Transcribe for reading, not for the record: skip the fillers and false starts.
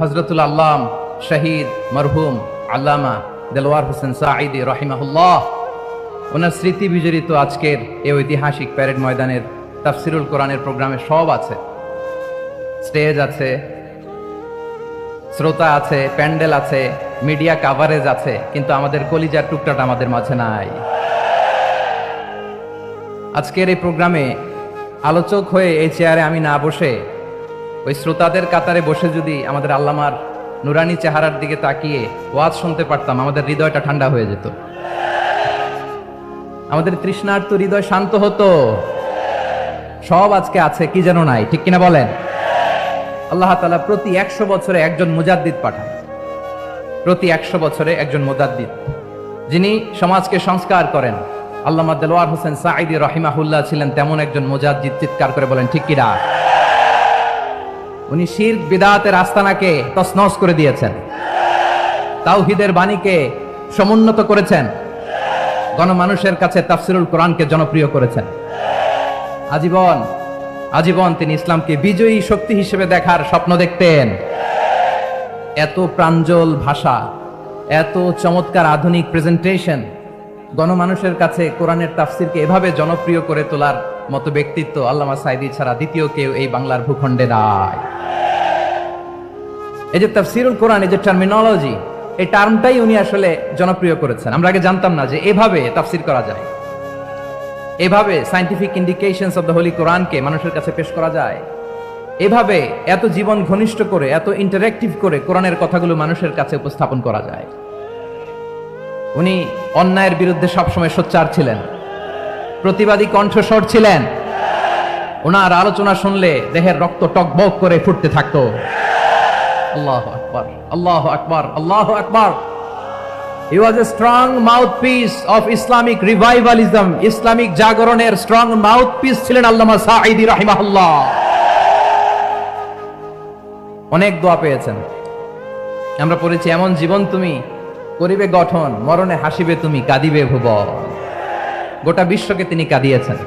হযরতুল আল্লাম শহীদ মরহুম আল্লামা দেলওয়ার হোসেন সাঈদী রাহিমাহুল্লাহ, ওনার স্মৃতি বিজড়িত আজকের এই ঐতিহাসিক প্যারেড ময়দানের তাফসিরুল কোরআনের প্রোগ্রামে সব আছে। স্টেজ আছে, শ্রোতা আছে, প্যান্ডেল আছে, মিডিয়া কাভারেজ আছে, কিন্তু আমাদের কলিজার টুকটাটা আমাদের মাঝে নাই। আজকের এই প্রোগ্রামে আলোচক হয়ে এই চেয়ারে আমি না বসে ওই শ্রোতাদের কাতারে বসে যদি আমাদের আল্লামার নুরানি চেহারার দিকে তাকিয়ে ওয়াজ শুনতে পারতাম, আমাদের হৃদয়টা ঠান্ডা হয়ে যেত, আমাদের তৃষ্ণার্ত হৃদয় শান্ত হতো। সব আজকে আছে, কি যেন নাই, ঠিক কিনা বলেন? আল্লাহ তাআলা প্রতি 100 বছরে একজন মুজাদ্দিদ পাঠান, প্রতি 100 বছরে একজন মুজাদ্দিদ, যিনি সমাজকে সংস্কার করেন। আল্লামা দেলওয়ার হোসেন সাঈদী রাহিমাহুল্লাহ ছিলেন তেমন একজন মুজাদ্দিদ। চিৎকার করে বলেন ঠিক কিনা? উনি শিরক বিদআতের আস্তানাকে তছনছ করে দিয়েছেন, তাওহীদের বাণীকে সমুন্নত করেছেন, গণমানুষের কাছে তাফসিরুল কোরআনকে জনপ্রিয় করেছেন। আজীবন তিনি ইসলামকে বিজয়ী শক্তি হিসেবে দেখার স্বপ্ন দেখতেন। এত প্রাঞ্জল ভাষা, এত চমৎকার আধুনিক প্রেজেন্টেশন, গণমানুষের কাছে কোরআনের তাফসিরকে এভাবে জনপ্রিয় করে তোলার মতো ব্যক্তিত্ব আল্লামা সাঈদী ছাড়া দ্বিতীয় কেউ এই বাংলার ভূখণ্ডে নাই। এই যে তাফসিরুল কোরআন, এই যে টার্মিনোলজি, এই টার্মটাই উনি আসলে জনপ্রিয় করেছেন। আমরা আগে জানতাম না যে এভাবে তাফসির করা যায়, এভাবে scientific indications of the Holi কোরআনকে মানুষের কাছে পেশ করা যায়, এভাবে এত জীবন ঘনিষ্ঠ করে, এত ইন্টারঅ্যাক্টিভ করে কোরআনের কথাগুলো মানুষের কাছে উপস্থাপন করা যায়। উনি অন্যায়ের বিরুদ্ধে সবসময় সোচ্চার ছিলেন, প্রতিবাদী কণ্ঠস্বর ছিলেন। ওনার আলোচনা শুনলে দেহের রক্ত টকবক করে ফুটতে থাকতো। আল্লাহু আকবার, আল্লাহু আকবার, আল্লাহু আকবার। He was a strong mouthpiece of Islamic revivalism, Islamic জাগরণের স্ট্রং মাউথপিস ছিলেন আল্লামা সাঈদী রাহিমাহুল্লাহ। অনেক দোয়া পেয়েছেন, আমরা পড়েছি, এমন জীবন তুমি করিবে গঠন, মরণে হাসিবে তুমি, কাঁদিবে ভুবন। গোটা বিশ্বকে তিনি কাঁদিয়েছেন।